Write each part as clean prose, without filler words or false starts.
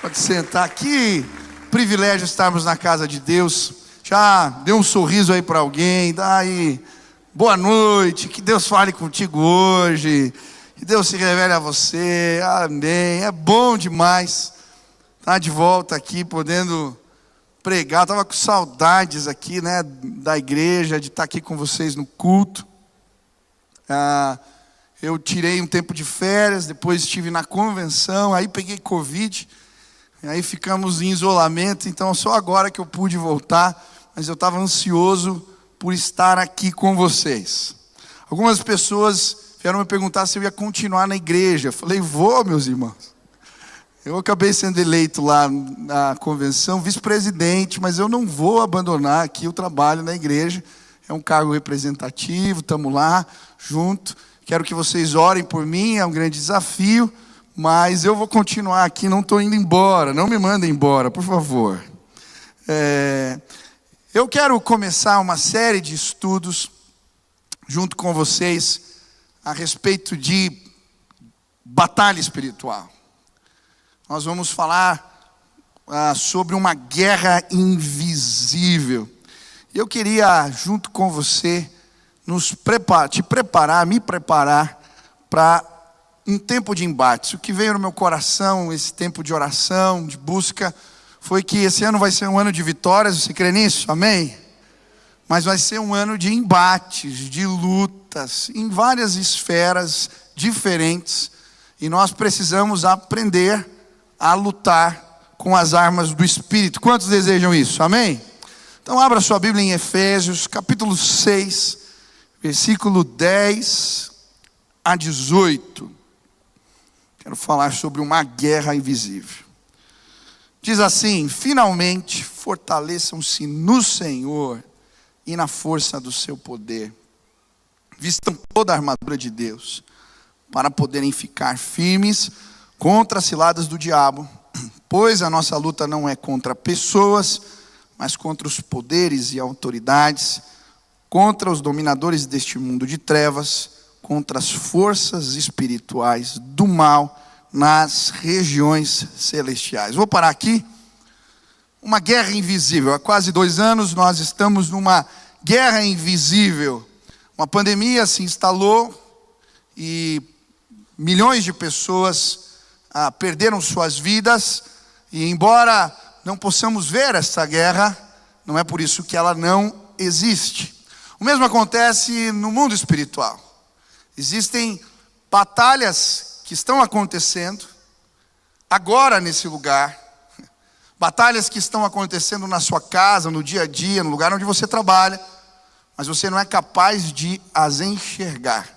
Pode sentar. Que privilégio estarmos na casa de Deus. Já dê um sorriso aí para alguém, dá aí boa noite, que Deus fale contigo hoje, que Deus se revele a você, amém. É bom demais estar de volta aqui, podendo pregar. Estava com saudades aqui, né, da igreja, de estar aqui com vocês no culto. Eu tirei um tempo de férias, depois estive na convenção, aí peguei Covid, aí ficamos em isolamento, então só agora que eu pude voltar, mas eu estava ansioso por estar aqui com vocês. Algumas pessoas vieram me perguntar se eu ia continuar na igreja. Eu falei, vou, meus irmãos. Eu acabei sendo eleito lá na convenção, vice-presidente, mas eu não vou abandonar aqui o trabalho na igreja. É um cargo representativo, estamos lá junto. Quero que vocês orem por mim, é um grande desafio, mas eu vou continuar aqui, não estou indo embora, não me mandem embora, por favor. Eu quero começar uma série de estudos junto com vocês a respeito de batalha espiritual. Nós vamos falar sobre uma guerra invisível. Eu queria, junto com você, me preparar para um tempo de embates. O que veio no meu coração, esse tempo de oração, de busca, foi que esse ano vai ser um ano de vitórias. Você crê nisso? Amém? Mas vai ser um ano de embates, de lutas, em várias esferas diferentes. E nós precisamos aprender a lutar com as armas do Espírito. Quantos desejam isso? Amém? Então abra sua Bíblia em Efésios, capítulo 6, versículo 10 a 18. Quero falar sobre uma guerra invisível. Diz assim: finalmente fortaleçam-se no Senhor e na força do seu poder. Vistam toda a armadura de Deus, para poderem ficar firmes contra as ciladas do diabo, pois a nossa luta não é contra pessoas, mas contra os poderes e autoridades, contra os dominadores deste mundo de trevas, contra as forças espirituais do mal nas regiões celestiais. Vou parar aqui. Uma guerra invisível. Há quase 2 anos nós estamos numa guerra invisível. Uma pandemia se instalou e milhões de pessoas perderam suas vidas. E embora não possamos ver essa guerra, não é por isso que ela não existe. O mesmo acontece no mundo espiritual. Existem batalhas que estão acontecendo agora nesse lugar. Batalhas que estão acontecendo na sua casa, no dia a dia, no lugar onde você trabalha, mas você não é capaz de as enxergar.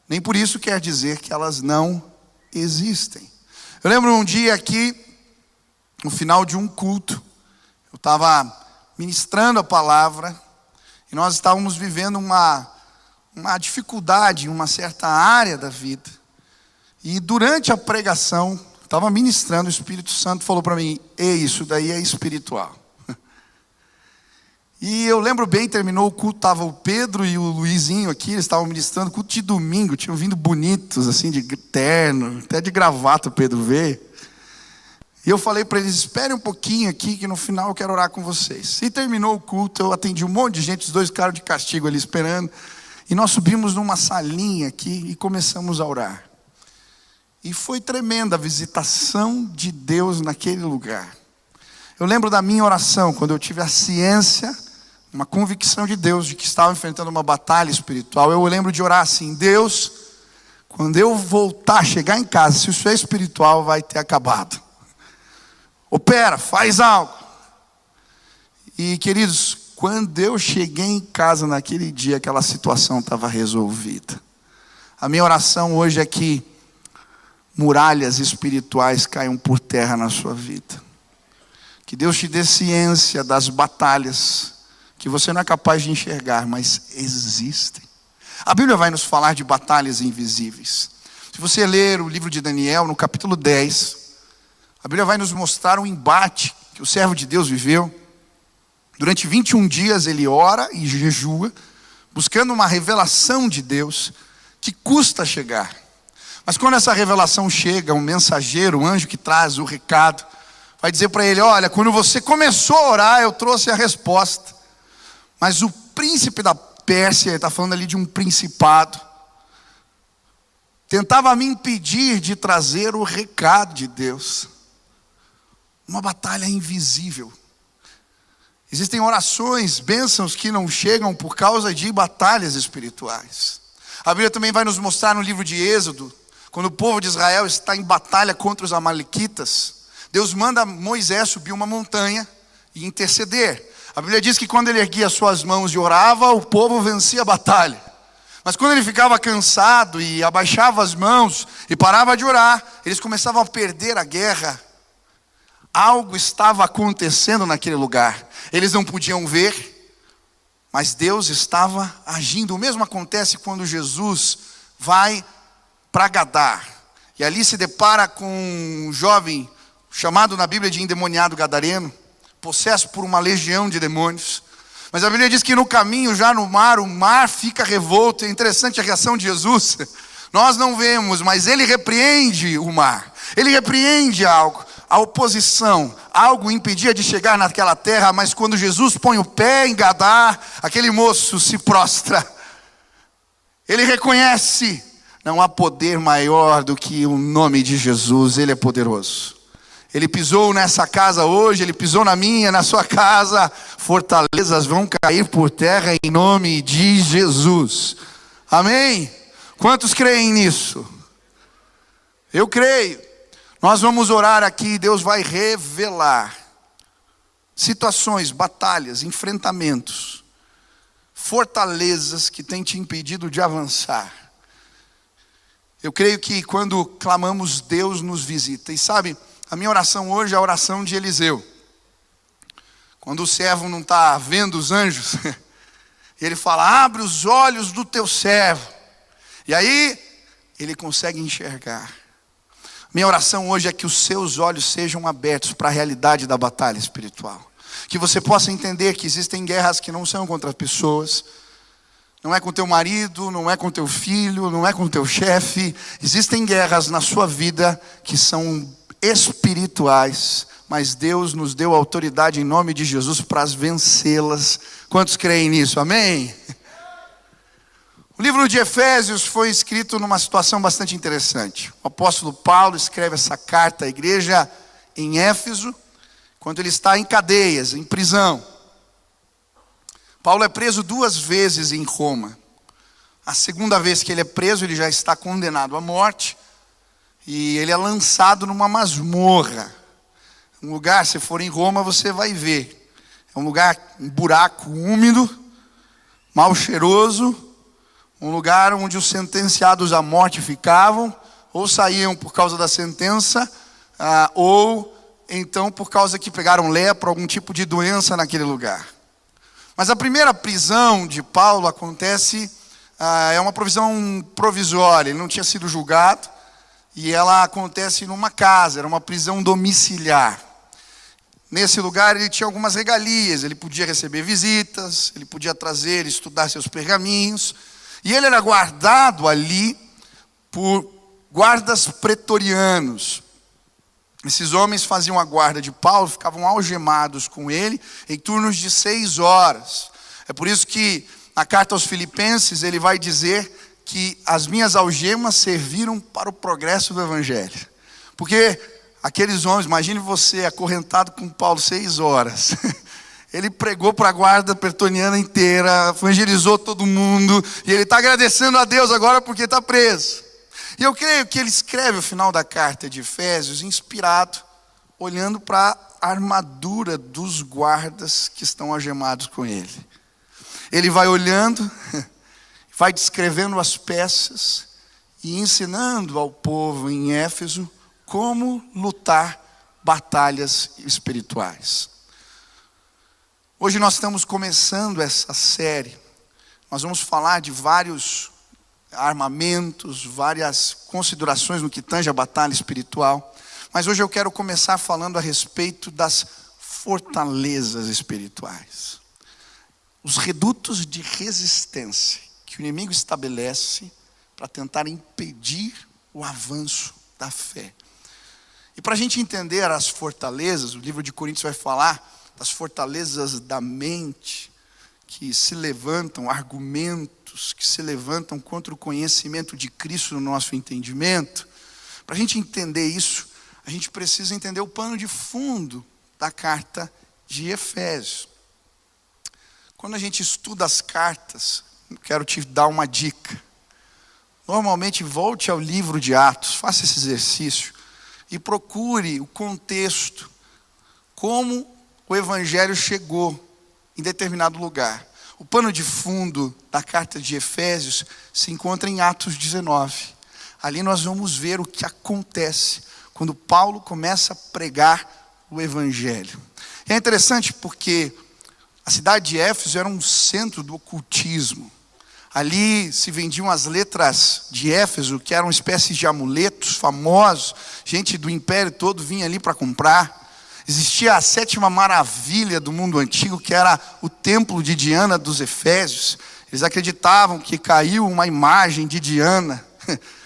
Nem por isso quer dizer que elas não existem. Eu lembro um dia aqui, no final de um culto, eu estava ministrando a palavra, e nós estávamos vivendo uma dificuldade em uma certa área da vida. E durante a pregação, estava ministrando, o Espírito Santo falou para mim: ei, isso daí é espiritual. E eu lembro bem, terminou o culto, estava o Pedro e o Luizinho aqui, eles estavam ministrando, culto de domingo, tinham vindo bonitos, assim, de terno, até de gravata o Pedro veio. E eu falei para eles: esperem um pouquinho aqui, que no final eu quero orar com vocês. E terminou o culto, eu atendi um monte de gente, os 2 ficaram de castigo ali esperando. E nós subimos numa salinha aqui e começamos a orar. E foi tremenda a visitação de Deus naquele lugar. Eu lembro da minha oração, quando eu tive a ciência, uma convicção de Deus, de que estava enfrentando uma batalha espiritual. Eu lembro de orar assim: Deus, quando eu voltar, chegar em casa, se isso é espiritual, vai ter acabado. Opera, faz algo. E queridos, quando eu cheguei em casa naquele dia, aquela situação estava resolvida. A minha oração hoje é que muralhas espirituais caiam por terra na sua vida. Que Deus te dê ciência das batalhas que você não é capaz de enxergar, mas existem. A Bíblia vai nos falar de batalhas invisíveis. Se você ler o livro de Daniel, no capítulo 10, a Bíblia vai nos mostrar um embate que o servo de Deus viveu. Durante 21 dias ele ora e jejua, buscando uma revelação de Deus que custa chegar. Mas quando essa revelação chega, um mensageiro, um anjo que traz o recado, vai dizer para ele: olha, quando você começou a orar, eu trouxe a resposta. Mas o príncipe da Pérsia, ele está falando ali de um principado, tentava me impedir de trazer o recado de Deus. Uma batalha invisível. Existem orações, bênçãos que não chegam por causa de batalhas espirituais. A Bíblia também vai nos mostrar no livro de Êxodo, quando o povo de Israel está em batalha contra os amalequitas, Deus manda Moisés subir uma montanha e interceder. A Bíblia diz que quando ele erguia suas mãos e orava, o povo vencia a batalha. Mas quando ele ficava cansado e abaixava as mãos e parava de orar, eles começavam a perder a guerra. Algo estava acontecendo naquele lugar. Eles não podiam ver, mas Deus estava agindo. O mesmo acontece quando Jesus vai para Gadar. E ali se depara com um jovem chamado na Bíblia de endemoniado gadareno, possesso por uma legião de demônios. Mas a Bíblia diz que no caminho, já no mar, o mar fica revolto. É interessante a reação de Jesus. Nós não vemos, mas ele repreende o mar. Ele repreende algo. A oposição, algo impedia de chegar naquela terra, mas quando Jesus põe o pé em Gadar, aquele moço se prostra. Ele reconhece, não há poder maior do que o nome de Jesus, ele é poderoso. Ele pisou nessa casa hoje, ele pisou na minha, na sua casa. Fortalezas vão cair por terra em nome de Jesus. Amém? Quantos creem nisso? Eu creio. Nós vamos orar aqui, Deus vai revelar situações, batalhas, enfrentamentos, fortalezas que têm te impedido de avançar. Eu creio que quando clamamos, Deus nos visita. E sabe, a minha oração hoje é a oração de Eliseu. Quando o servo não está vendo os anjos, ele fala: abre os olhos do teu servo. E aí, ele consegue enxergar. Minha oração hoje é que os seus olhos sejam abertos para a realidade da batalha espiritual. Que você possa entender que existem guerras que não são contra pessoas. Não é com teu marido, não é com teu filho, não é com teu chefe. Existem guerras na sua vida que são espirituais. Mas Deus nos deu autoridade em nome de Jesus para vencê-las. Quantos creem nisso? Amém? O livro de Efésios foi escrito numa situação bastante interessante. O apóstolo Paulo escreve essa carta à igreja em Éfeso, quando ele está em cadeias, em prisão. Paulo é preso 2 vezes em Roma. A segunda vez que ele é preso, ele já está condenado à morte. E ele é lançado numa masmorra. Um lugar, se for em Roma, você vai ver. É um lugar, um buraco úmido, mal cheiroso. Um lugar onde os sentenciados à morte ficavam, ou saíam por causa da sentença, ou então por causa que pegaram lepra, algum tipo de doença naquele lugar. Mas a primeira prisão de Paulo acontece, é uma prisão provisória, ele não tinha sido julgado, e ela acontece numa casa, era uma prisão domiciliar. Nesse lugar ele tinha algumas regalias, ele podia receber visitas, ele podia trazer, estudar seus pergaminhos. E ele era guardado ali por guardas pretorianos. Esses homens faziam a guarda de Paulo, ficavam algemados com ele em turnos de 6 horas. É por isso que na carta aos Filipenses ele vai dizer que as minhas algemas serviram para o progresso do evangelho. Porque aqueles homens, imagine você acorrentado com Paulo 6 horas. Ele pregou para a guarda pretoriana inteira, evangelizou todo mundo, e ele está agradecendo a Deus agora porque está preso. E eu creio que ele escreve o final da carta de Efésios inspirado, olhando para a armadura dos guardas que estão algemados com ele. Ele vai olhando, vai descrevendo as peças e ensinando ao povo em Éfeso como lutar batalhas espirituais. Hoje nós estamos começando essa série. Nós vamos falar de vários armamentos, várias considerações no que tange a batalha espiritual. Mas hoje eu quero começar falando a respeito das fortalezas espirituais. Os redutos de resistência que o inimigo estabelece para tentar impedir o avanço da fé. E para a gente entender as fortalezas, o livro de Coríntios vai falar das fortalezas da mente, que se levantam, argumentos que se levantam contra o conhecimento de Cristo no nosso entendimento. Para a gente entender isso, a gente precisa entender o pano de fundo da carta de Efésios. Quando a gente estuda as cartas, eu quero te dar uma dica. Normalmente volte ao livro de Atos, faça esse exercício e procure o contexto, como o evangelho chegou em determinado lugar. O pano de fundo da carta de Efésios se encontra em Atos 19. Ali nós vamos ver o que acontece quando Paulo começa a pregar o evangelho. E é interessante porque a cidade de Éfeso era um centro do ocultismo. Ali se vendiam as letras de Éfeso, que eram espécies de amuletos famosos. Gente do império todo vinha ali para comprar. Existia a 7ª maravilha do mundo antigo, que era o templo de Diana dos Efésios. Eles acreditavam que caiu uma imagem de Diana,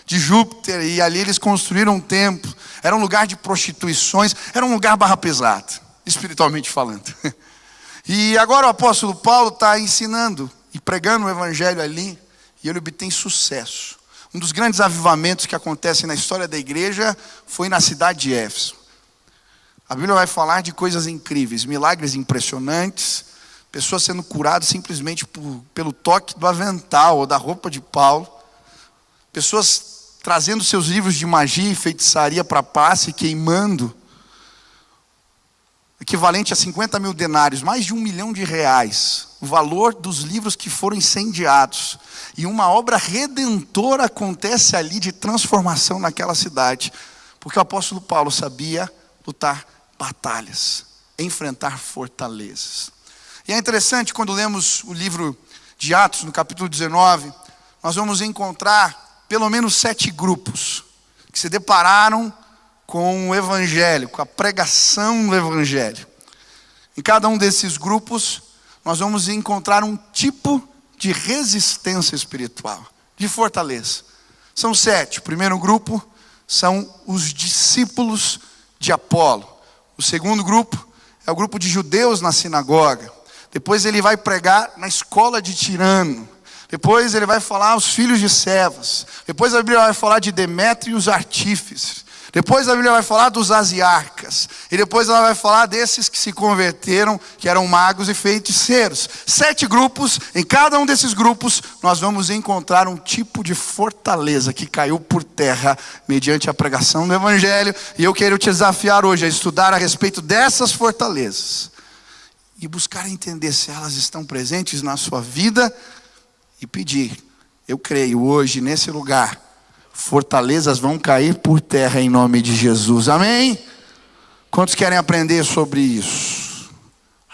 de Júpiter, e ali eles construíram um templo. Era um lugar de prostituições, era um lugar barra pesada, espiritualmente falando. E agora o apóstolo Paulo está ensinando e pregando o evangelho ali, e ele obtém sucesso. Um dos grandes avivamentos que acontecem na história da igreja foi na cidade de Éfeso. A Bíblia vai falar de coisas incríveis, milagres impressionantes, pessoas sendo curadas simplesmente pelo toque do avental ou da roupa de Paulo, pessoas trazendo seus livros de magia e feitiçaria para a paz e queimando, equivalente a 50 mil denários, mais de R$1 milhão, o valor dos livros que foram incendiados. E uma obra redentora acontece ali de transformação naquela cidade, porque o apóstolo Paulo sabia lutar batalhas, enfrentar fortalezas. E é interessante, quando lemos o livro de Atos, no capítulo 19, nós vamos encontrar pelo menos 7 grupos que se depararam com o evangelho, com a pregação do evangelho. Em cada um desses grupos, nós vamos encontrar um tipo de resistência espiritual, de fortaleza. São 7. O primeiro grupo são os discípulos de Apolo. O segundo grupo é o grupo de judeus na sinagoga. Depois ele vai pregar na escola de Tirano. Depois ele vai falar aos filhos de Cefas. Depois a Bíblia vai falar de Demétrio e os artífices. Depois a Bíblia vai falar dos asiarcas. E depois ela vai falar desses que se converteram, que eram magos e feiticeiros. 7 grupos. Em cada um desses grupos nós vamos encontrar um tipo de fortaleza que caiu por terra mediante a pregação do evangelho. E eu quero te desafiar hoje a estudar a respeito dessas fortalezas e buscar entender se elas estão presentes na sua vida e pedir. Eu creio hoje nesse lugar, fortalezas vão cair por terra em nome de Jesus. Amém? Quantos querem aprender sobre isso?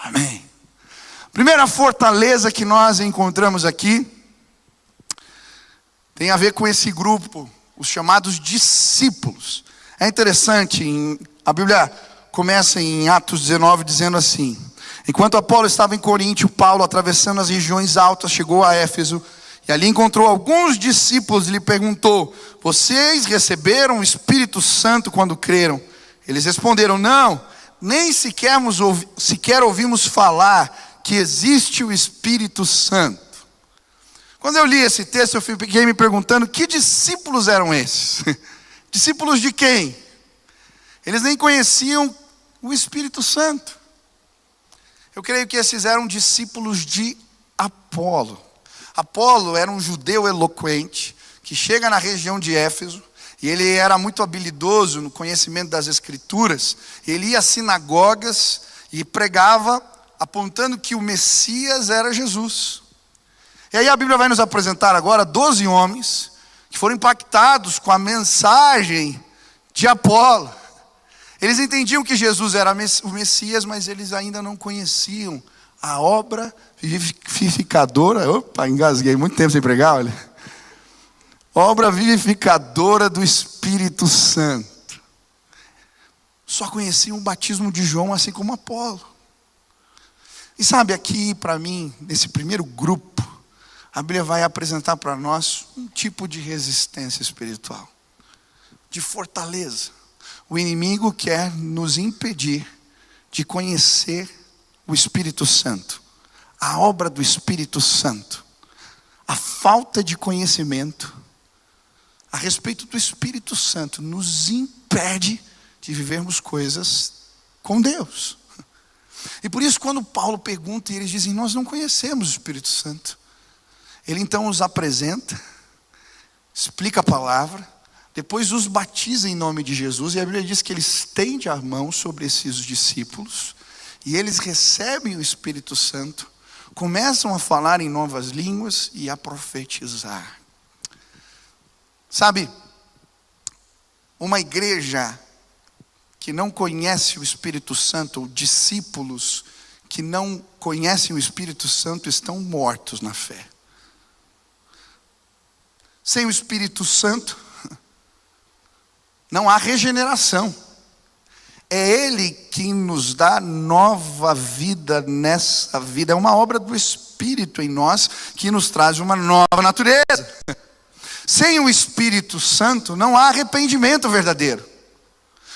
Amém. Primeira fortaleza que nós encontramos aqui tem a ver com esse grupo, os chamados discípulos. É interessante, a Bíblia começa em Atos 19 dizendo assim: enquanto Apolo estava em Coríntio, Paulo, atravessando as regiões altas, chegou a Éfeso. E ali encontrou alguns discípulos e lhe perguntou: vocês receberam o Espírito Santo quando creram? Eles responderam: não, nem sequer ouvimos falar que existe o Espírito Santo. Quando eu li esse texto, eu fiquei me perguntando: que discípulos eram esses? Discípulos de quem? Eles nem conheciam o Espírito Santo. Eu creio que esses eram discípulos de Apolo. Apolo era um judeu eloquente, que chega na região de Éfeso, e ele era muito habilidoso no conhecimento das Escrituras. Ele ia às sinagogas e pregava, apontando que o Messias era Jesus. E aí a Bíblia vai nos apresentar agora 12 homens, que foram impactados com a mensagem de Apolo. Eles entendiam que Jesus era o Messias, mas eles ainda não conheciam a obra vivificadora. Opa, engasguei, muito tempo sem pregar, olha. Obra vivificadora do Espírito Santo. Só conheciam o batismo de João, assim como Apolo. E sabe, aqui para mim, nesse primeiro grupo, a Bíblia vai apresentar para nós um tipo de resistência espiritual, de fortaleza. O inimigo quer nos impedir de conhecer o Espírito Santo, a obra do Espírito Santo. A falta de conhecimento a respeito do Espírito Santo nos impede de vivermos coisas com Deus. E por isso, quando Paulo pergunta, e eles dizem: nós não conhecemos o Espírito Santo. Ele então os apresenta, explica a palavra, depois os batiza em nome de Jesus, e a Bíblia diz que ele estende a mão sobre esses discípulos, e eles recebem o Espírito Santo, começam a falar em novas línguas e a profetizar. Sabe, uma igreja que não conhece o Espírito Santo, ou discípulos que não conhecem o Espírito Santo, estão mortos na fé. Sem o Espírito Santo, não há regeneração. É Ele quem nos dá nova vida nessa vida. É uma obra do Espírito em nós que nos traz uma nova natureza. Sem o Espírito Santo não há arrependimento verdadeiro.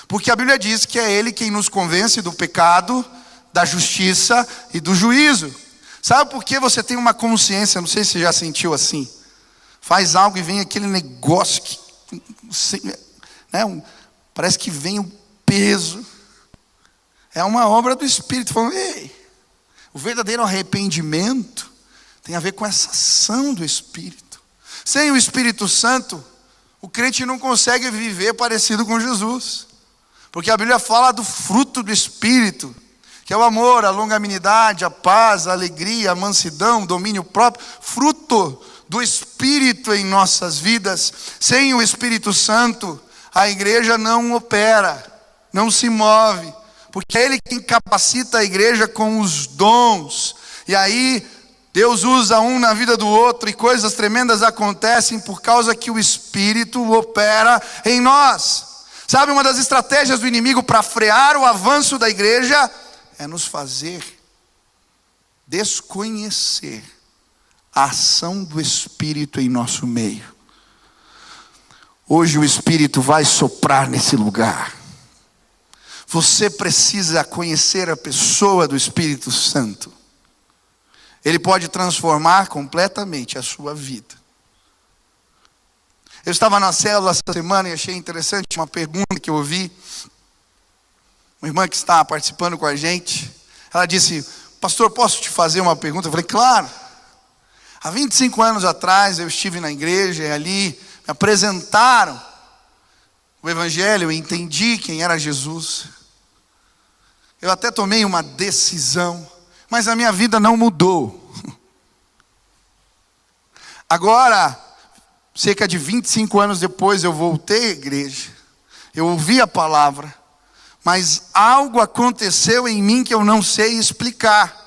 Porque a Bíblia diz que é Ele quem nos convence do pecado, da justiça e do juízo. Sabe por que você tem uma consciência? Não sei se você já sentiu assim. Faz algo e vem aquele negócio que, né, parece que vem um peso. É uma obra do Espírito falando: ei, o verdadeiro arrependimento tem a ver com essa ação do Espírito. Sem o Espírito Santo, o crente não consegue viver parecido com Jesus. Porque a Bíblia fala do fruto do Espírito, que é o amor, a longanimidade, a paz, a alegria, a mansidão, o domínio próprio. Fruto do Espírito em nossas vidas. Sem o Espírito Santo, a igreja não opera, não se move, porque é Ele quem capacita a igreja com os dons. E aí Deus usa um na vida do outro, e coisas tremendas acontecem por causa que o Espírito opera em nós. Sabe, uma das estratégias do inimigo para frear o avanço da igreja é nos fazer desconhecer a ação do Espírito em nosso meio. Hoje o Espírito vai soprar nesse lugar. Você precisa conhecer a pessoa do Espírito Santo. Ele pode transformar completamente a sua vida. Eu estava na célula essa semana e achei interessante uma pergunta que eu ouvi. Uma irmã que está participando com a gente, ela disse: pastor, posso te fazer uma pergunta? Eu falei: claro. Há 25 anos atrás eu estive na igreja e ali me apresentaram o Evangelho, eu entendi quem era Jesus. Eu até tomei uma decisão, mas a minha vida não mudou. Agora, cerca de 25 anos depois, eu voltei à igreja, eu ouvi a palavra, mas algo aconteceu em mim que eu não sei explicar.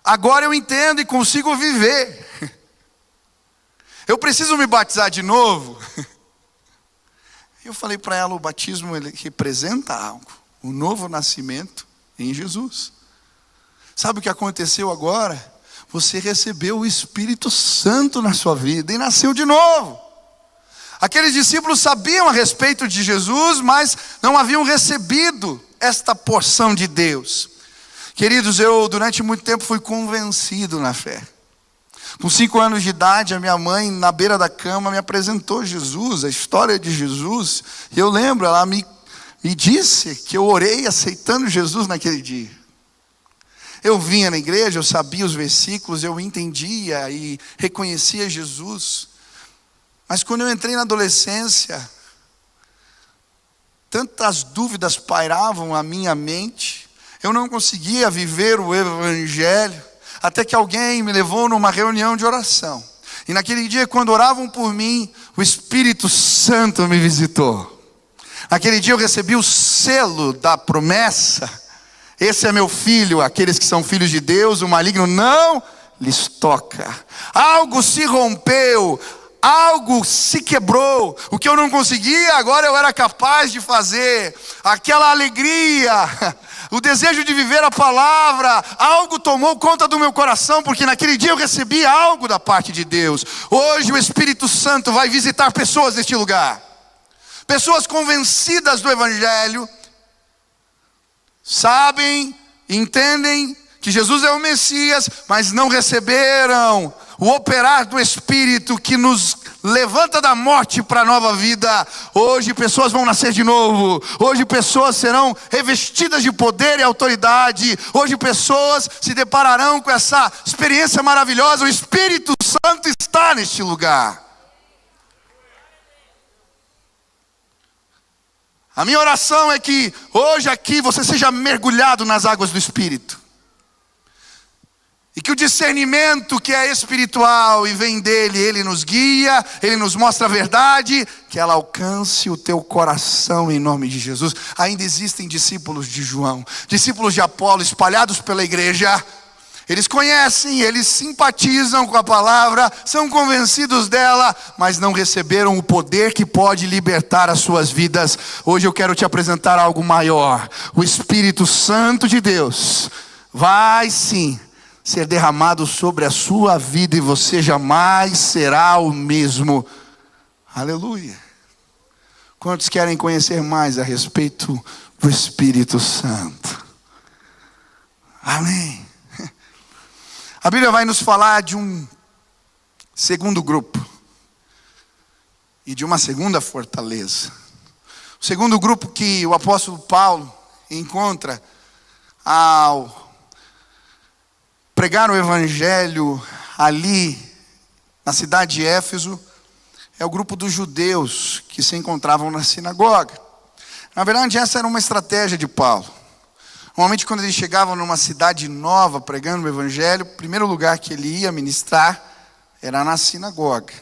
Agora eu entendo e consigo viver. Eu preciso me batizar de novo? Eu falei para ela: o batismo ele representa algo, o novo nascimento em Jesus. Sabe o que aconteceu agora? Você recebeu o Espírito Santo na sua vida e nasceu de novo. Aqueles discípulos sabiam a respeito de Jesus, mas não haviam recebido esta porção de Deus. Queridos, eu durante muito tempo fui convencido na fé. Com 5 anos de idade, a minha mãe, na beira da cama, me apresentou Jesus, a história de Jesus. E eu lembro, ela me disse que eu orei aceitando Jesus naquele dia. Eu vinha na igreja, eu sabia os versículos, eu entendia e reconhecia Jesus. Mas quando eu entrei na adolescência, tantas dúvidas pairavam a minha mente. Eu não conseguia viver o Evangelho, até que alguém me levou numa reunião de oração. E naquele dia, quando oravam por mim, o Espírito Santo me visitou. Naquele dia eu recebi o selo da promessa: esse é meu filho, aqueles que são filhos de Deus, o maligno não lhes toca. Algo se rompeu, algo se quebrou. O que eu não conseguia, agora eu era capaz de fazer. Aquela alegria, o desejo de viver a palavra, algo tomou conta do meu coração, porque naquele dia eu recebi algo da parte de Deus. Hoje o Espírito Santo vai visitar pessoas neste lugar. Pessoas convencidas do Evangelho, sabem, entendem que Jesus é o Messias, mas não receberam o operar do Espírito que nos levanta da morte para a nova vida. Hoje pessoas vão nascer de novo. Hoje pessoas serão revestidas de poder e autoridade. Hoje pessoas se depararão com essa experiência maravilhosa. O Espírito Santo está neste lugar. A minha oração é que hoje aqui você seja mergulhado nas águas do Espírito. E que o discernimento que é espiritual e vem dele, ele nos guia, ele nos mostra a verdade, que ela alcance o teu coração em nome de Jesus. Ainda existem discípulos de João, discípulos de Apolo espalhados pela igreja. Eles conhecem, eles simpatizam com a palavra, são convencidos dela, mas não receberam o poder que pode libertar as suas vidas. Hoje eu quero te apresentar algo maior. O Espírito Santo de Deus vai sim ser derramado sobre a sua vida e você jamais será o mesmo. Aleluia. Quantos querem conhecer mais a respeito do Espírito Santo? Amém. A Bíblia vai nos falar de um segundo grupo e de uma segunda fortaleza. O segundo grupo que o apóstolo Paulo encontra ao pregar o Evangelho ali na cidade de Éfeso é o grupo dos judeus que se encontravam na sinagoga. Na verdade, essa era uma estratégia de Paulo. Normalmente, quando ele chegava numa cidade nova pregando o Evangelho, o primeiro lugar que ele ia ministrar era na sinagoga.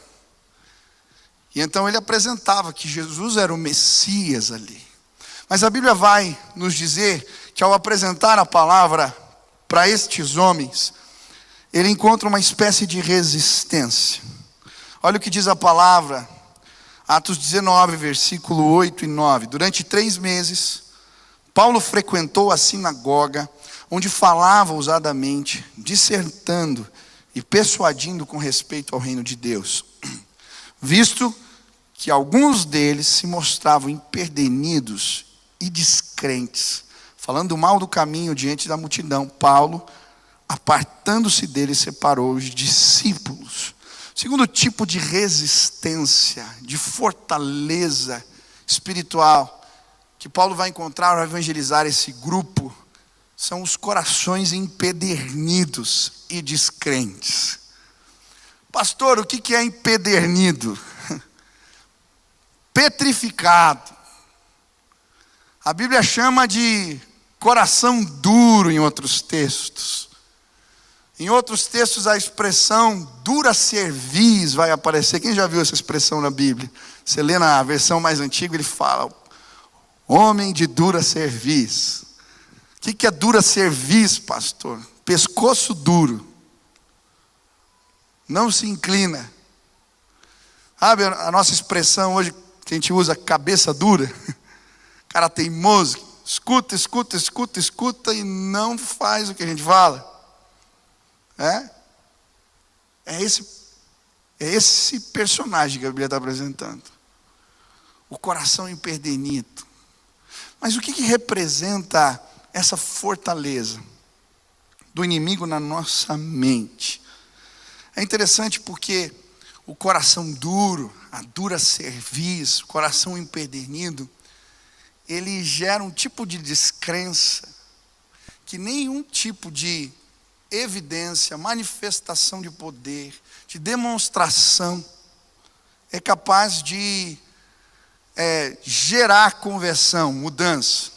E então ele apresentava que Jesus era o Messias ali. Mas a Bíblia vai nos dizer que ao apresentar a palavra para estes homens, ele encontra uma espécie de resistência. Olha o que diz a palavra, Atos 19, versículo 8 e 9. Durante 3 meses, Paulo frequentou a sinagoga, onde falava ousadamente, dissertando e persuadindo com respeito ao reino de Deus. Visto que alguns deles se mostravam empedernidos e descrentes, falando mal do caminho diante da multidão, Paulo, apartando-se dele, separou os discípulos. O segundo tipo de resistência, de fortaleza espiritual, que Paulo vai encontrar ao evangelizar esse grupo, são os corações empedernidos e descrentes. Pastor, o que é empedernido? Petrificado. A Bíblia chama de coração duro em outros textos. Em outros textos a expressão dura cerviz vai aparecer. Quem já viu essa expressão na Bíblia? Você lê na versão mais antiga, ele fala, homem de dura cerviz. O que é dura cerviz, pastor? Pescoço duro. Não se inclina. Sabe a nossa expressão hoje que a gente usa, cabeça dura? Cara teimoso, escuta e não faz o que a gente fala. É esse personagem que a Bíblia está apresentando. O coração empedernido. Mas o que representa essa fortaleza do inimigo na nossa mente? É interessante porque o coração duro, a dura cerviz, o coração empedernido, ele gera um tipo de descrença que nenhum tipo de evidência, manifestação de poder, de demonstração é capaz de gerar conversão, mudança.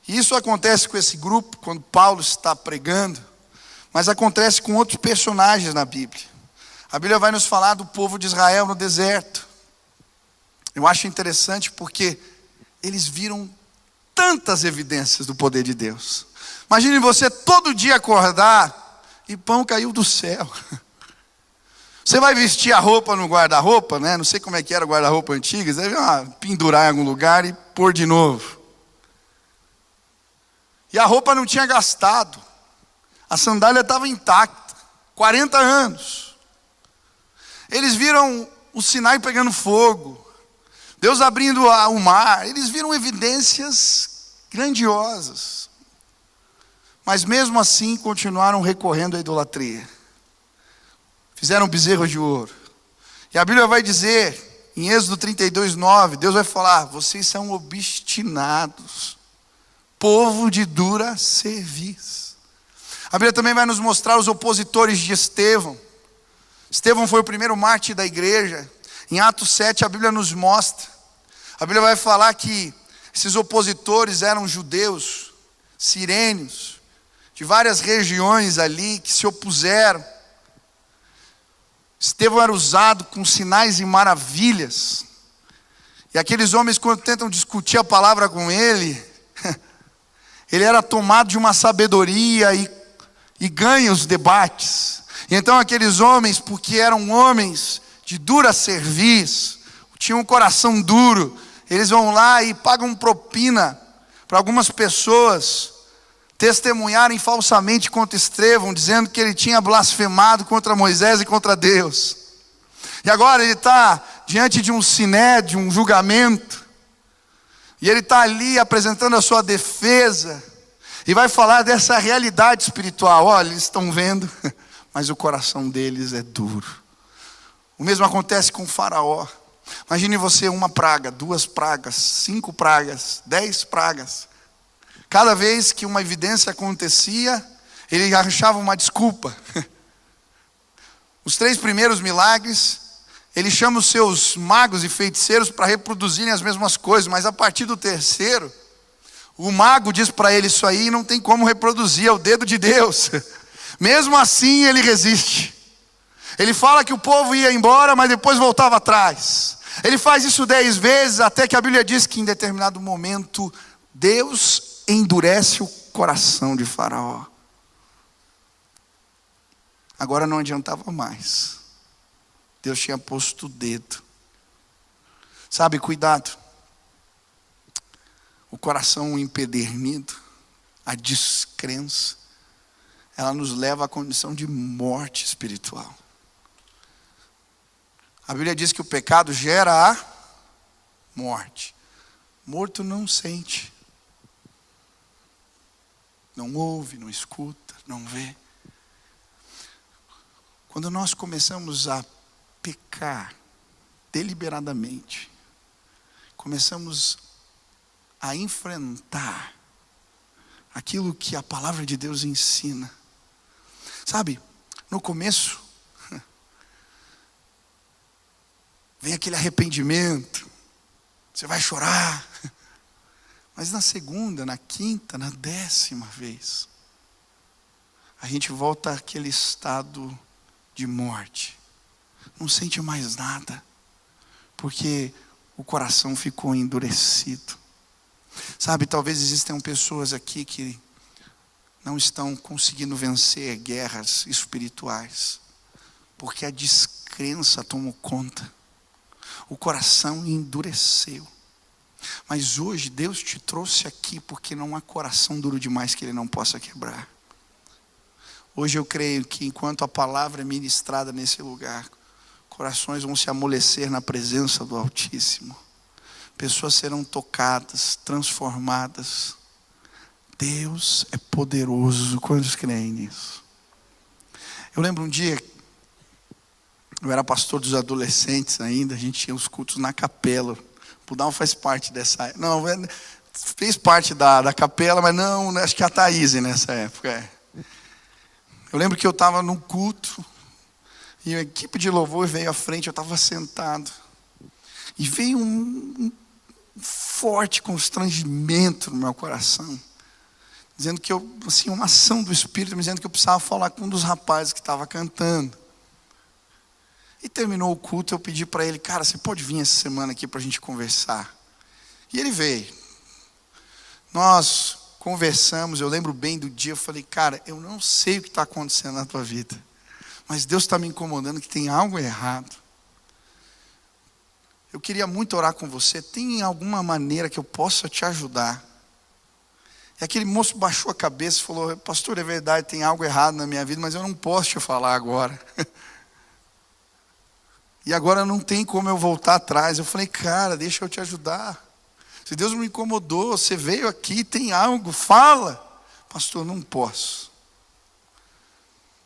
E isso acontece com esse grupo quando Paulo está pregando, mas acontece com outros personagens na Bíblia. A Bíblia vai nos falar do povo de Israel no deserto. Eu acho interessante porque eles viram tantas evidências do poder de Deus. Imagine você todo dia acordar e pão caiu do céu. Você vai vestir a roupa no guarda-roupa, né? Não sei como é que era o guarda-roupa antigo, você deve pendurar em algum lugar e pôr de novo. E a roupa não tinha gastado. A sandália estava intacta. 40 anos. Eles viram o Sinai pegando fogo. Deus abrindo o mar, eles viram evidências grandiosas. Mas mesmo assim continuaram recorrendo à idolatria. Fizeram bezerros de ouro. E a Bíblia vai dizer, em Êxodo 32:9, Deus vai falar: vocês são obstinados, povo de dura cerviz. A Bíblia também vai nos mostrar os opositores de Estevão. Estevão foi o primeiro mártir da igreja. Em Atos 7 a Bíblia nos mostra. A Bíblia vai falar que esses opositores eram judeus, cirênios, de várias regiões ali, que se opuseram. Estevão era usado com sinais e maravilhas. E aqueles homens, quando tentam discutir a palavra com ele, ele era tomado de uma sabedoria e ganha os debates. E então aqueles homens, porque eram homens de dura cerviz, tinham um coração duro, eles vão lá e pagam propina para algumas pessoas testemunharem falsamente contra Estevão, dizendo que ele tinha blasfemado contra Moisés e contra Deus. E agora ele está diante de um sinédrio, um julgamento, e ele está ali apresentando a sua defesa, e vai falar dessa realidade espiritual. Olha, eles estão vendo, mas o coração deles é duro. O mesmo acontece com o faraó. Imagine você, uma praga, 2 pragas, 5 pragas, 10 pragas. Cada vez que uma evidência acontecia, ele achava uma desculpa. Os 3 primeiros milagres, ele chama os seus magos e feiticeiros para reproduzirem as mesmas coisas, mas a partir do 3º, o mago diz para ele: isso aí não tem como reproduzir, é o dedo de Deus. Mesmo assim ele resiste. Ele fala que o povo ia embora, mas depois voltava atrás. Ele faz isso 10 vezes, até que a Bíblia diz que em determinado momento Deus endurece o coração de Faraó. Agora não adiantava mais. Deus tinha posto o dedo. Sabe, cuidado. O coração empedernido, a descrença, ela nos leva à condição de morte espiritual. A Bíblia diz que o pecado gera a morte. Morto não sente, não ouve, não escuta, não vê. Quando nós começamos a pecar deliberadamente, começamos a enfrentar aquilo que a palavra de Deus ensina. Sabe, no começo, vem aquele arrependimento, você vai chorar, mas na segunda, na quinta, na 10ª vez, a gente volta àquele estado de morte, não sente mais nada, porque o coração ficou endurecido. Sabe, talvez existam pessoas aqui que não estão conseguindo vencer guerras espirituais, porque a descrença tomou conta. O coração endureceu. Mas hoje Deus te trouxe aqui porque não há coração duro demais que Ele não possa quebrar. Hoje eu creio que enquanto a palavra é ministrada nesse lugar, corações vão se amolecer na presença do Altíssimo. Pessoas serão tocadas, transformadas. Deus é poderoso. Quantos creem nisso? Eu lembro um dia, eu era pastor dos adolescentes ainda, a gente tinha os cultos na capela. O Budal faz parte dessa época. Não, fez parte da capela, mas não, acho que a Thaís nessa época. Eu lembro que eu estava num culto, e a equipe de louvor veio à frente, eu estava sentado. E veio um forte constrangimento no meu coração, dizendo que eu, assim, uma ação do Espírito, me dizendo que eu precisava falar com um dos rapazes que estava cantando. E terminou o culto, eu pedi para ele: cara, você pode vir essa semana aqui para a gente conversar? E ele veio. Nós conversamos, eu lembro bem do dia, eu falei: cara, eu não sei o que está acontecendo na tua vida, mas Deus está me incomodando que tem algo errado. Eu queria muito orar com você, tem alguma maneira que eu possa te ajudar? E aquele moço baixou a cabeça e falou: pastor, é verdade, tem algo errado na minha vida, mas eu não posso te falar agora. E agora não tem como eu voltar atrás. Eu falei, cara, deixa eu te ajudar. Se Deus me incomodou, você veio aqui, tem algo, fala. Pastor, não posso.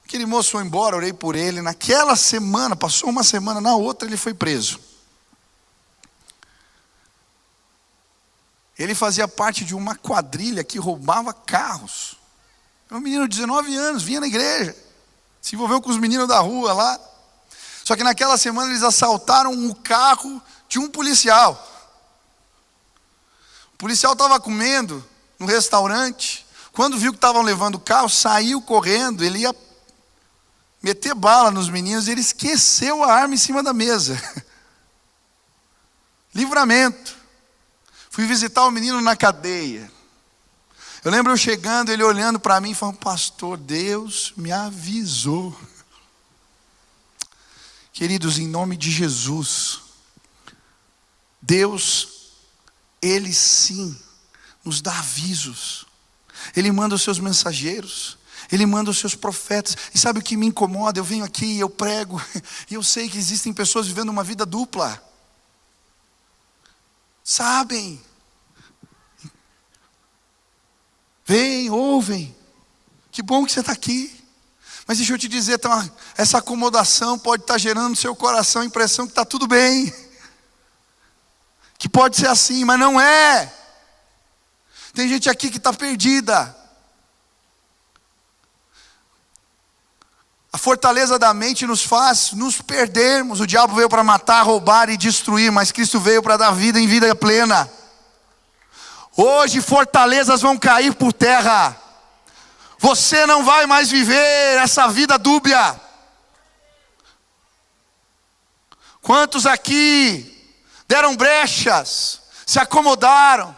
Aquele moço foi embora, orei por ele. Naquela semana, passou uma semana, na outra ele foi preso. Ele fazia parte de uma quadrilha que roubava carros. Era um menino de 19 anos, vinha na igreja. Se envolveu com os meninos da rua lá. Só que naquela semana eles assaltaram o carro de um policial. O policial estava comendo no restaurante. Quando viu que estavam levando o carro, saiu correndo. Ele ia meter bala nos meninos e ele esqueceu a arma em cima da mesa. Livramento. Fui visitar o menino na cadeia. Eu lembro eu chegando, ele olhando para mim e falando, pastor, Deus me avisou. Queridos, em nome de Jesus, Deus, Ele sim, nos dá avisos. Ele manda os seus mensageiros, Ele manda os seus profetas. E sabe o que me incomoda? Eu venho aqui, eu prego, e eu sei que existem pessoas vivendo uma vida dupla. Sabem? Vem, ouvem. Que bom que você está aqui. Mas deixa eu te dizer, essa acomodação pode estar gerando no seu coração a impressão que está tudo bem. Que pode ser assim, mas não é. Tem gente aqui que está perdida. A fortaleza da mente nos faz nos perdermos. O diabo veio para matar, roubar e destruir, mas Cristo veio para dar vida em vida plena. Hoje fortalezas vão cair por terra. Você não vai mais viver essa vida dúbia. Quantos aqui deram brechas, se acomodaram?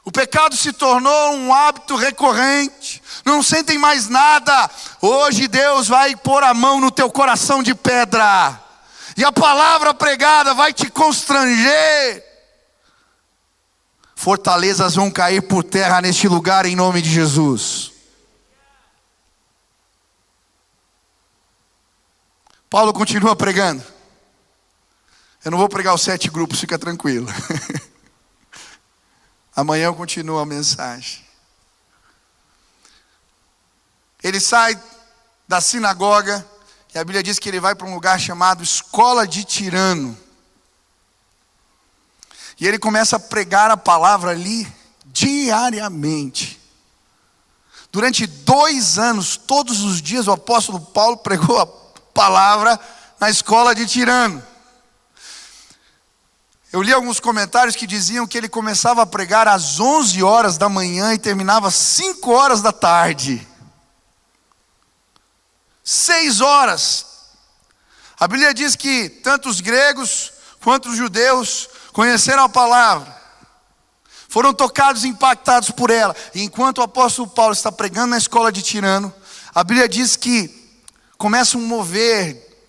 O pecado se tornou um hábito recorrente. Não sentem mais nada. Hoje Deus vai pôr a mão no teu coração de pedra. E a palavra pregada vai te constranger. Fortalezas vão cair por terra neste lugar em nome de Jesus. Paulo continua pregando. Eu não vou pregar os 7 grupos, fica tranquilo. Amanhã eu continuo a mensagem. Ele sai da sinagoga e a Bíblia diz que ele vai para um lugar chamado Escola de Tirano. E ele começa a pregar a palavra ali diariamente. Durante 2 anos, todos os dias o apóstolo Paulo pregou a palavra na escola de Tirano. Eu li alguns comentários que diziam que ele começava a pregar às 11 horas da manhã e terminava às 5 horas da tarde. 6 horas. A Bíblia diz que tanto os gregos quanto os judeus conheceram a palavra, foram tocados e impactados por ela. E enquanto o apóstolo Paulo está pregando na escola de Tirano, a Bíblia diz que começa um mover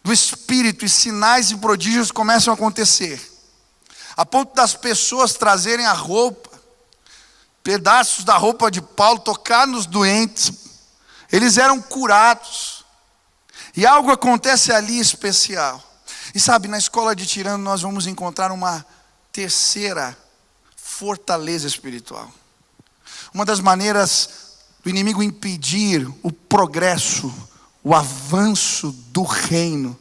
do Espírito e sinais e prodígios começam a acontecer, a ponto das pessoas trazerem a roupa, pedaços da roupa de Paulo, tocar nos doentes. Eles eram curados. E algo acontece ali especial. E sabe, na escola de Tirano nós vamos encontrar uma terceira fortaleza espiritual. Uma das maneiras do inimigo impedir o progresso, o avanço do reino,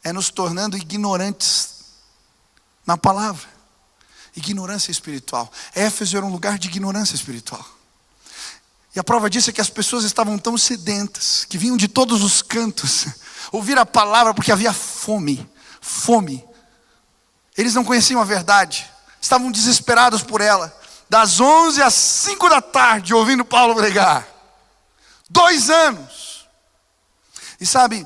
é nos tornando ignorantes na palavra. Ignorância espiritual. Éfeso era um lugar de ignorância espiritual. E a prova disso é que as pessoas estavam tão sedentas, que vinham de todos os cantos, ouvir a palavra porque havia fome. Fome. Eles não conheciam a verdade, estavam desesperados por ela. Das 11 às 5 da tarde, ouvindo Paulo pregar. 2 anos. E sabe,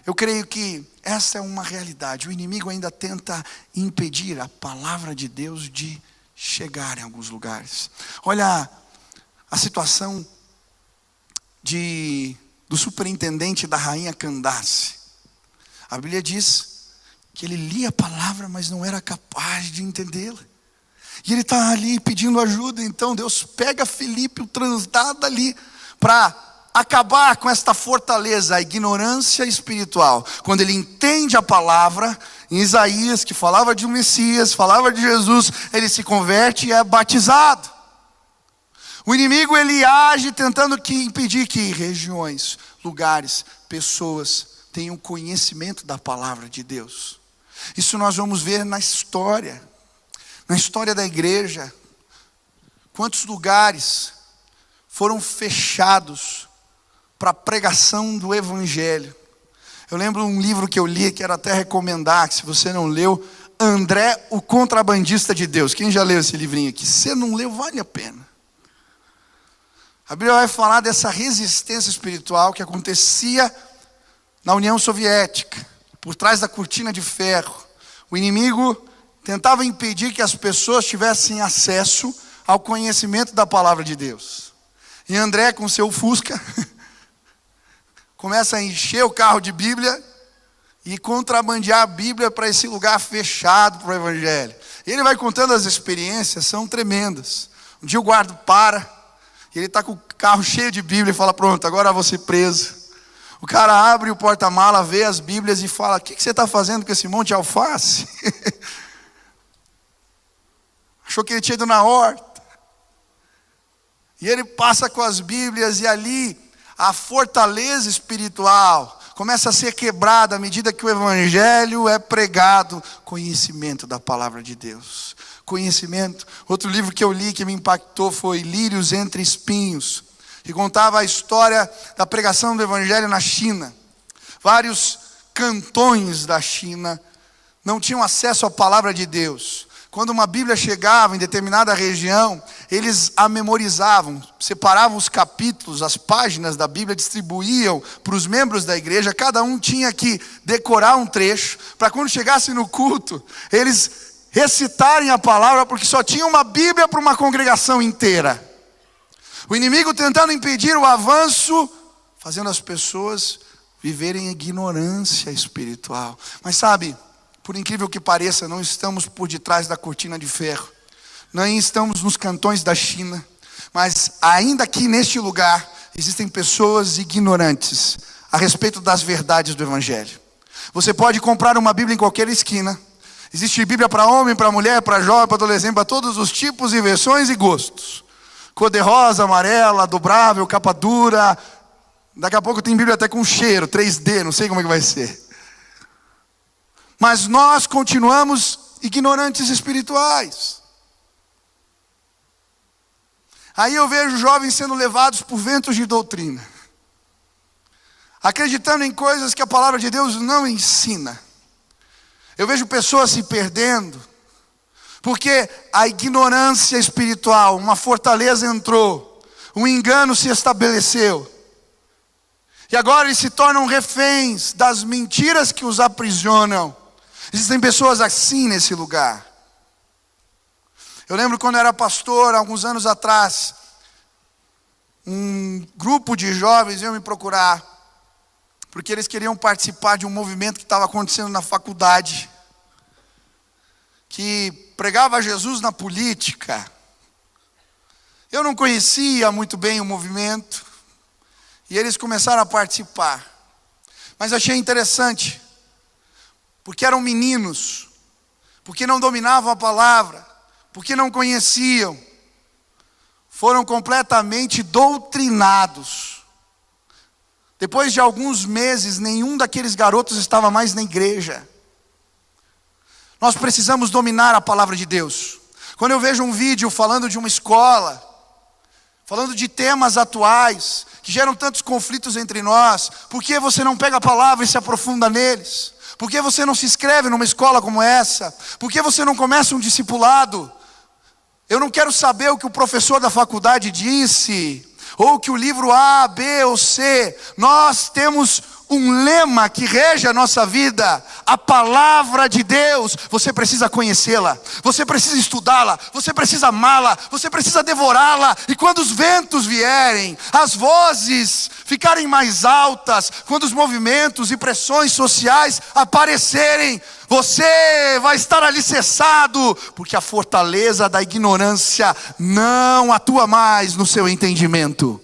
eu creio que essa é uma realidade. O inimigo ainda tenta impedir a palavra de Deus de chegar em alguns lugares. Olha a situação do superintendente da rainha Candace. A Bíblia diz que ele lia a palavra, mas não era capaz de entendê-la. E ele está ali pedindo ajuda. Então Deus pega Filipe, o transdado ali, para acabar com esta fortaleza, a ignorância espiritual, quando ele entende a palavra, em Isaías, que falava de um Messias, falava de Jesus, ele se converte e é batizado. O inimigo, ele age tentando impedir que regiões, lugares, pessoas tenham conhecimento da palavra de Deus. Isso nós vamos ver na história da igreja. Quantos lugares foram fechados para a pregação do evangelho. Eu lembro um livro que eu li, que era até recomendar, que se você não leu, André, o Contrabandista de Deus. Quem já leu esse livrinho aqui? Se não leu, vale a pena. A Bíblia vai falar dessa resistência espiritual que acontecia na União Soviética, por trás da cortina de ferro. O inimigo tentava impedir que as pessoas tivessem acesso ao conhecimento da palavra de Deus. E André, com seu Fusca, começa a encher o carro de Bíblia e contrabandear a Bíblia para esse lugar fechado para o evangelho. Ele vai contando as experiências, são tremendas. Um dia o guarda para, e ele está com o carro cheio de Bíblia e fala: pronto, agora eu vou ser preso. O cara abre o porta-mala, vê as Bíblias e fala: o que você está fazendo com esse monte de alface? Achou que ele tinha ido na horta. E ele passa com as Bíblias, e ali a fortaleza espiritual começa a ser quebrada à medida que o evangelho é pregado. Conhecimento da palavra de Deus. Conhecimento. Outro livro que eu li que me impactou foi Lírios entre Espinhos, que contava a história da pregação do evangelho na China. Vários cantões da China não tinham acesso à palavra de Deus. Quando uma Bíblia chegava em determinada região, eles a memorizavam, separavam os capítulos, as páginas da Bíblia, distribuíam para os membros da igreja. Cada um tinha que decorar um trecho, para quando chegasse no culto, eles recitarem a palavra, porque só tinha uma Bíblia para uma congregação inteira. O inimigo tentando impedir o avanço, fazendo as pessoas viverem em ignorância espiritual. Mas sabe, por incrível que pareça, não estamos por detrás da cortina de ferro, não estamos nos cantões da China, mas ainda aqui neste lugar, existem pessoas ignorantes a respeito das verdades do evangelho. Você pode comprar uma Bíblia em qualquer esquina. Existe Bíblia para homem, para mulher, para jovem, para adolescente, para todos os tipos e versões e gostos. Cor-de-rosa, amarela, dobrável, capa dura. Daqui a pouco tem Bíblia até com cheiro, 3D, não sei como é que vai ser. Mas nós continuamos ignorantes espirituais. Aí eu vejo jovens sendo levados por ventos de doutrina, acreditando em coisas que a palavra de Deus não ensina. Eu vejo pessoas se perdendo, porque a ignorância espiritual, uma fortaleza entrou, um engano se estabeleceu. E agora eles se tornam reféns das mentiras que os aprisionam. Existem pessoas assim nesse lugar. Eu lembro quando eu era pastor, alguns anos atrás, um grupo de jovens veio me procurar, porque eles queriam participar de um movimento que estava acontecendo na faculdade, que pregava Jesus na política. Eu não conhecia muito bem o movimento, e eles começaram a participar. Mas achei interessante, porque eram meninos, porque não dominavam a palavra, porque não conheciam, foram completamente doutrinados. Depois de alguns meses, nenhum daqueles garotos estava mais na igreja. Nós precisamos dominar a palavra de Deus. Quando eu vejo um vídeo falando de uma escola, falando de temas atuais, que geram tantos conflitos entre nós, por que você não pega a palavra e se aprofunda neles? Por que você não se inscreve numa escola como essa? Por que você não começa um discipulado? Eu não quero saber o que o professor da faculdade disse, ou que o livro A, B ou C. Nós temos um lema que rege a nossa vida: a palavra de Deus. Você precisa conhecê-la, você precisa estudá-la, você precisa amá-la, você precisa devorá-la. E quando os ventos vierem, as vozes ficarem mais altas, quando os movimentos e pressões sociais aparecerem, você vai estar alicerçado, porque a fortaleza da ignorância não atua mais no seu entendimento.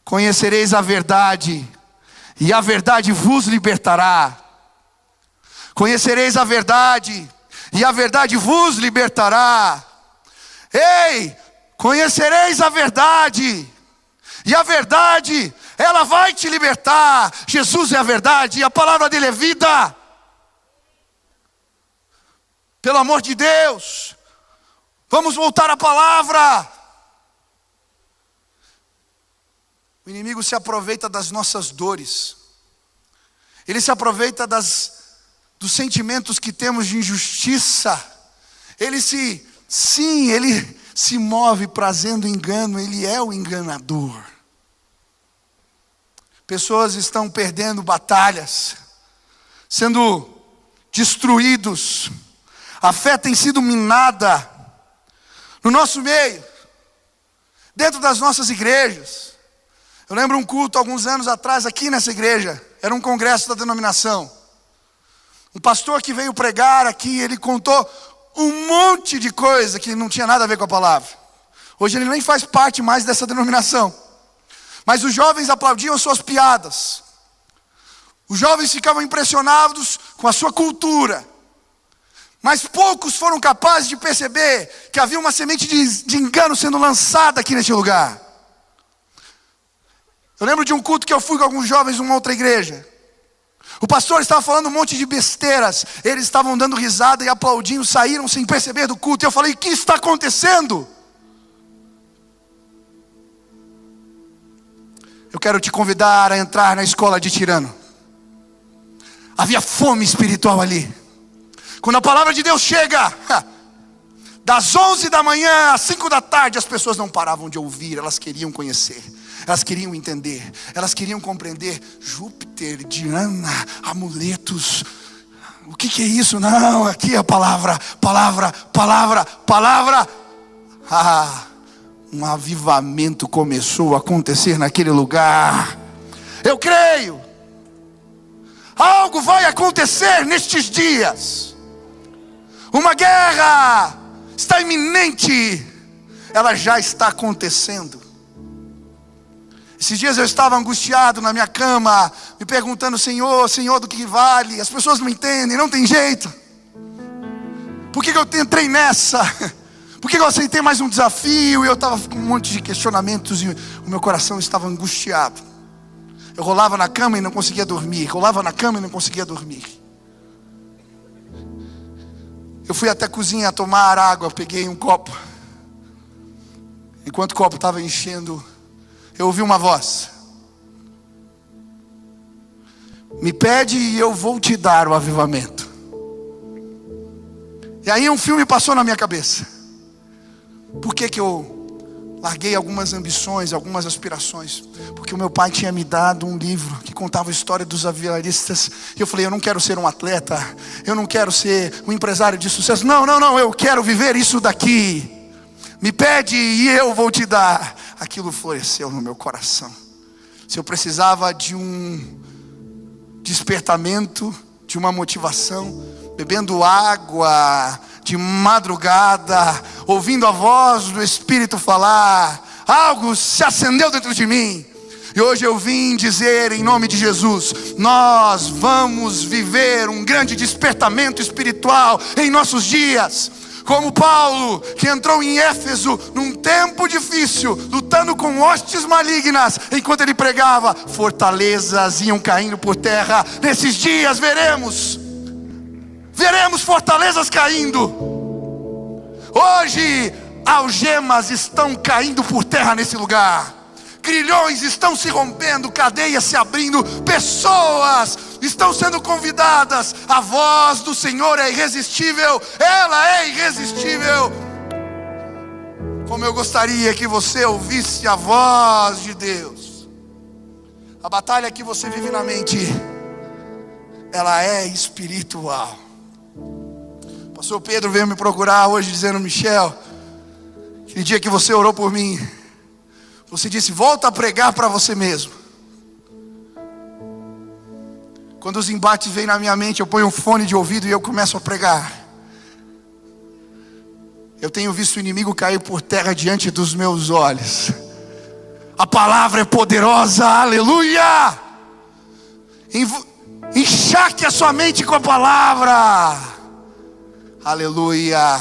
Conhecereis a verdade, e a verdade vos libertará. Conhecereis a verdade, e a verdade vos libertará. Ei, conhecereis a verdade, e a verdade, ela vai te libertar. Jesus é a verdade, e a palavra dele é vida. Pelo amor de Deus, vamos voltar à palavra. O inimigo se aproveita das nossas dores. Ele se aproveita dos sentimentos que temos de injustiça. Ele se move trazendo engano. Ele é o enganador. Pessoas estão perdendo batalhas, sendo destruídos. A fé tem sido minada no nosso meio, dentro das nossas igrejas. Eu lembro um culto alguns anos atrás aqui nessa igreja. Era um congresso da denominação. Um pastor que veio pregar aqui, ele contou um monte de coisa que não tinha nada a ver com a palavra. Hoje ele nem faz parte mais dessa denominação. Mas os jovens aplaudiam suas piadas. Os jovens ficavam impressionados com a sua cultura. Mas poucos foram capazes de perceber que havia uma semente de engano sendo lançada aqui neste lugar. Eu lembro de um culto que eu fui com alguns jovens numa outra igreja. O pastor estava falando um monte de besteiras. Eles estavam dando risada e aplaudindo, saíram sem perceber do culto. Eu falei: o que está acontecendo? Eu quero te convidar a entrar na escola de Tirano. Havia fome espiritual ali. Quando a palavra de Deus chega, das 11 da manhã às 5 da tarde, as pessoas não paravam de ouvir. Elas queriam conhecer, elas queriam entender, elas queriam compreender. Júpiter, Diana, amuletos. O que é isso? Não, aqui é a palavra, palavra, palavra, palavra. Um avivamento começou a acontecer naquele lugar. Eu creio, algo vai acontecer nestes dias. Uma guerra está iminente. Ela já está acontecendo. Esses dias eu estava angustiado na minha cama, me perguntando: Senhor, Senhor, do que vale? As pessoas não entendem, não tem jeito. Por que eu entrei nessa? Por que eu aceitei mais um desafio? E eu estava com um monte de questionamentos e o meu coração estava angustiado. Eu rolava na cama e não conseguia dormir. Rolava na cama e não conseguia dormir. Eu fui até a cozinha tomar água, peguei um copo. Enquanto o copo estava enchendo, eu ouvi uma voz: me pede e eu vou te dar o avivamento. E aí um filme passou na minha cabeça. Por que eu larguei algumas ambições, algumas aspirações? Porque o meu pai tinha me dado um livro que contava a história dos aviaristas. E eu falei: eu não quero ser um atleta, eu não quero ser um empresário de sucesso. Não, eu quero viver isso daqui. Me pede e eu vou te dar. Aquilo floresceu no meu coração. Se eu precisava de um despertamento, de uma motivação, bebendo água de madrugada, ouvindo a voz do Espírito falar, algo se acendeu dentro de mim. E hoje eu vim dizer, em nome de Jesus, nós vamos viver um grande despertamento espiritual em nossos dias. Como Paulo, que entrou em Éfeso num tempo difícil, lutando com hostes malignas, enquanto ele pregava, fortalezas iam caindo por terra. Nesses dias veremos fortalezas caindo. Hoje algemas estão caindo por terra nesse lugar. Grilhões estão se rompendo, cadeias se abrindo, pessoas estão sendo convidadas. A voz do Senhor é irresistível, ela é irresistível. Como eu gostaria que você ouvisse a voz de Deus. A batalha que você vive na mente, ela é espiritual. O pastor Pedro veio me procurar hoje dizendo: Michel, aquele dia que você orou por mim, você disse: volta a pregar para você mesmo. Quando os embates vêm na minha mente, eu ponho um fone de ouvido e eu começo a pregar. Eu tenho visto o inimigo cair por terra diante dos meus olhos. A palavra é poderosa, aleluia. Enxaque a sua mente com a palavra, aleluia,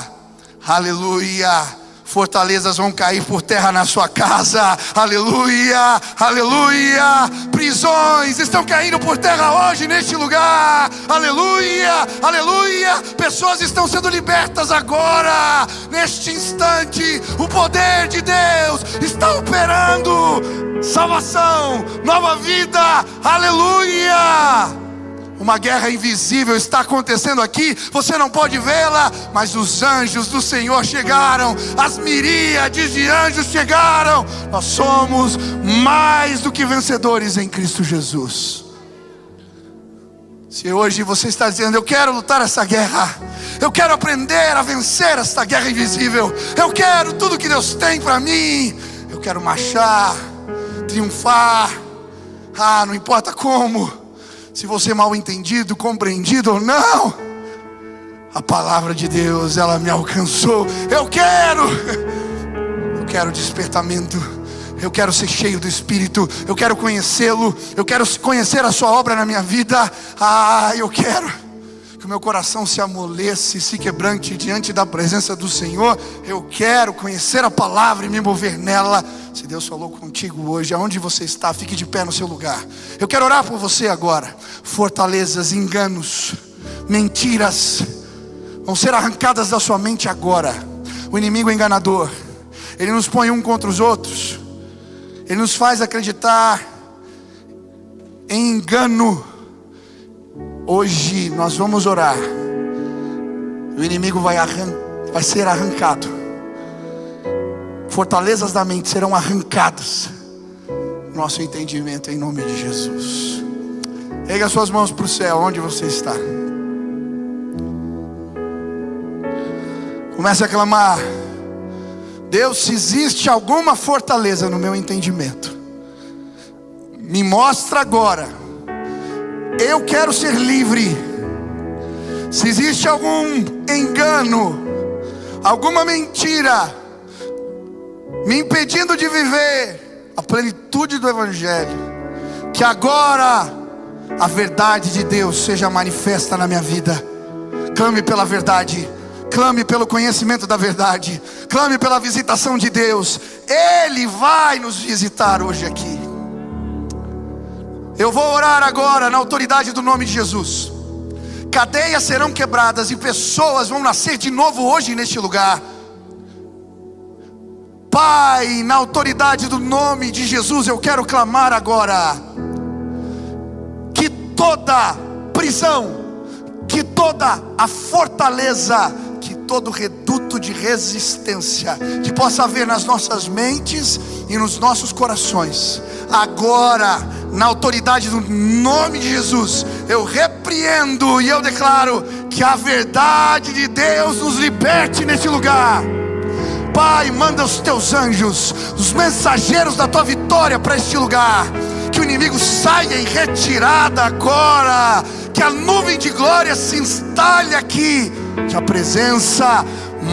aleluia. Fortalezas vão cair por terra na sua casa, aleluia, aleluia. Prisões estão caindo por terra hoje neste lugar, aleluia, aleluia. Pessoas estão sendo libertas agora, neste instante. O poder de Deus está operando. Salvação, nova vida, aleluia. Uma guerra invisível está acontecendo aqui, você não pode vê-la, mas os anjos do Senhor chegaram, as miríades de anjos chegaram. Nós somos mais do que vencedores em Cristo Jesus. Se hoje você está dizendo: eu quero lutar essa guerra, eu quero aprender a vencer esta guerra invisível, eu quero tudo que Deus tem para mim, eu quero marchar, triunfar, não importa como. Se você é mal entendido, compreendido ou não, a palavra de Deus, ela me alcançou. Eu quero despertamento, eu quero ser cheio do Espírito, eu quero conhecê-lo, eu quero conhecer a sua obra na minha vida. Eu quero que o meu coração se amoleça e se quebrante diante da presença do Senhor. Eu quero conhecer a palavra e me mover nela. Se Deus falou contigo hoje, aonde você está, fique de pé no seu lugar. Eu quero orar por você agora. Fortalezas, enganos, mentiras vão ser arrancadas da sua mente agora. O inimigo é enganador, ele nos põe um contra os outros, ele nos faz acreditar em engano. Hoje nós vamos orar. O inimigo vai ser arrancado. Fortalezas da mente serão arrancadas. Nosso entendimento em nome de Jesus. Erga suas mãos para o céu, onde você está. Comece a clamar: Deus, se existe alguma fortaleza no meu entendimento, me mostra agora. Eu quero ser livre. Se existe algum engano, alguma mentira me impedindo de viver a plenitude do Evangelho, que agora a verdade de Deus seja manifesta na minha vida. Clame pela verdade, clame pelo conhecimento da verdade, clame pela visitação de Deus. Ele vai nos visitar hoje aqui. Eu vou orar agora na autoridade do nome de Jesus. Cadeias serão quebradas e pessoas vão nascer de novo hoje neste lugar. Pai, na autoridade do nome de Jesus, eu quero clamar agora que toda prisão, que toda a fortaleza, que todo reduto de resistência que possa haver nas nossas mentes e nos nossos corações, agora, na autoridade do nome de Jesus, eu repreendo e eu declaro que a verdade de Deus nos liberte neste lugar. Pai, manda os teus anjos, os mensageiros da tua vitória para este lugar. Que o inimigo saia em retirada agora. Que a nuvem de glória se instale aqui. Que a presença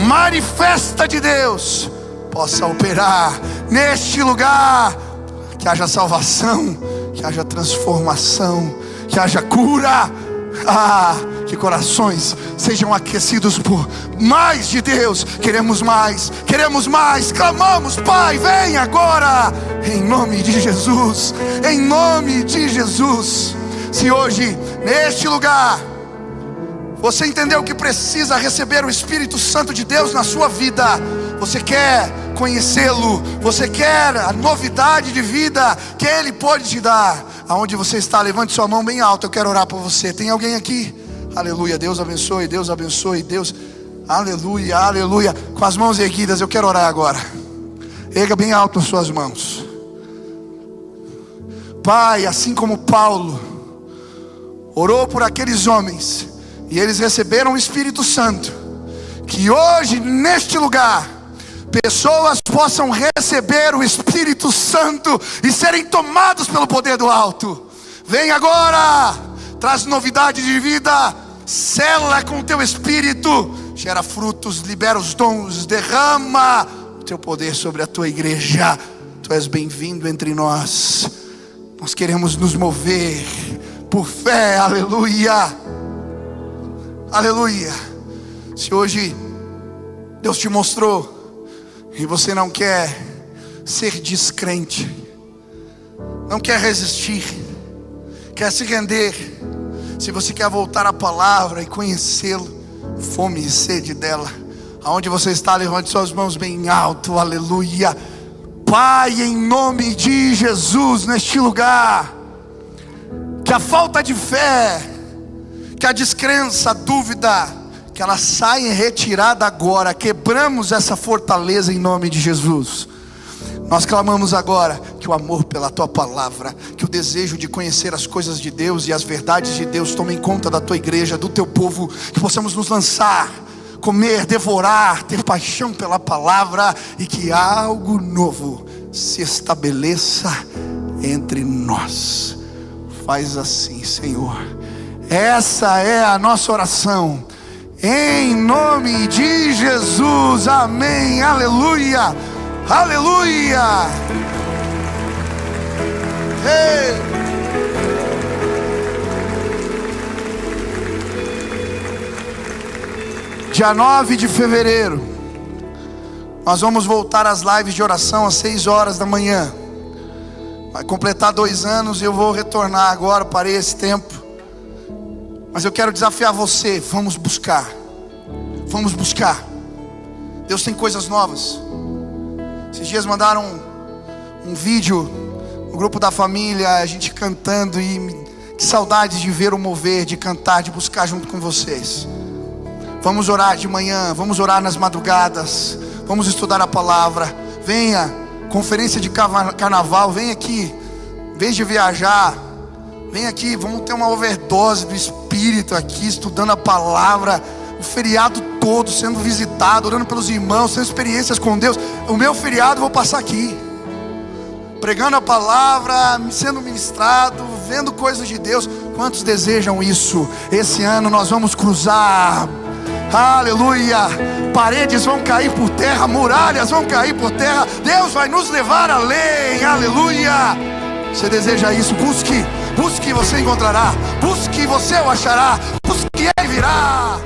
manifesta de Deus possa operar neste lugar. Que haja salvação, que haja transformação, que haja cura. Que corações sejam aquecidos por mais de Deus. Queremos mais, clamamos: Pai, vem agora, em nome de Jesus, em nome de Jesus. Se hoje, neste lugar, você entendeu que precisa receber o Espírito Santo de Deus na sua vida, você quer conhecê-lo, você quer a novidade de vida que Ele pode te dar, aonde você está, levante sua mão bem alta. Eu quero orar por você. Tem alguém aqui? Aleluia, Deus abençoe, Deus abençoe, Deus, aleluia, aleluia. Com as mãos erguidas, eu quero orar agora. Erga bem alto as suas mãos. Pai, assim como Paulo orou por aqueles homens e eles receberam o Espírito Santo, que hoje neste lugar pessoas possam receber o Espírito Santo e serem tomados pelo poder do alto. Vem agora, traz novidade de vida, sela com o teu Espírito, gera frutos, libera os dons, derrama o teu poder sobre a tua igreja. Tu és bem-vindo entre nós. Nós queremos nos mover por fé, aleluia, aleluia. Se hoje Deus te mostrou e você não quer ser descrente, não quer resistir, quer se render, se você quer voltar à palavra e conhecê-lo, fome e sede dela, aonde você está, levante suas mãos bem alto, aleluia. Pai, em nome de Jesus, neste lugar, que a falta de fé, que a descrença, a dúvida, que ela saia retirada agora. Quebramos essa fortaleza em nome de Jesus. Nós clamamos agora que o amor pela Tua palavra, que o desejo de conhecer as coisas de Deus e as verdades de Deus tomem conta da Tua igreja, do Teu povo, que possamos nos lançar, comer, devorar, ter paixão pela palavra, e que algo novo se estabeleça entre nós. Faz assim, Senhor. Essa é a nossa oração, em nome de Jesus, amém, aleluia, aleluia. Ei. Dia 9 de fevereiro, nós vamos voltar às lives de oração às 6 horas da manhã. Vai completar 2 anos e eu vou retornar agora, parei esse tempo. Mas eu quero desafiar você, vamos buscar. Vamos buscar. Deus tem coisas novas. Esses dias mandaram um vídeo no grupo da família, a gente cantando, e que saudade de ver o mover, de cantar, de buscar junto com vocês. Vamos orar de manhã, vamos orar nas madrugadas, vamos estudar a palavra. Venha, conferência de carnaval, vem aqui, em vez de viajar, vem aqui, vamos ter uma overdose do Espírito aqui, estudando a palavra, o feriado todo sendo visitado, orando pelos irmãos, tendo experiências com Deus. O meu feriado eu vou passar aqui, pregando a palavra, sendo ministrado, vendo coisas de Deus. Quantos desejam isso? Esse ano nós vamos cruzar, aleluia, paredes vão cair por terra, muralhas vão cair por terra, Deus vai nos levar além, aleluia. Você deseja isso? Busque, busque e você encontrará, busque e você o achará, busque e ele virá.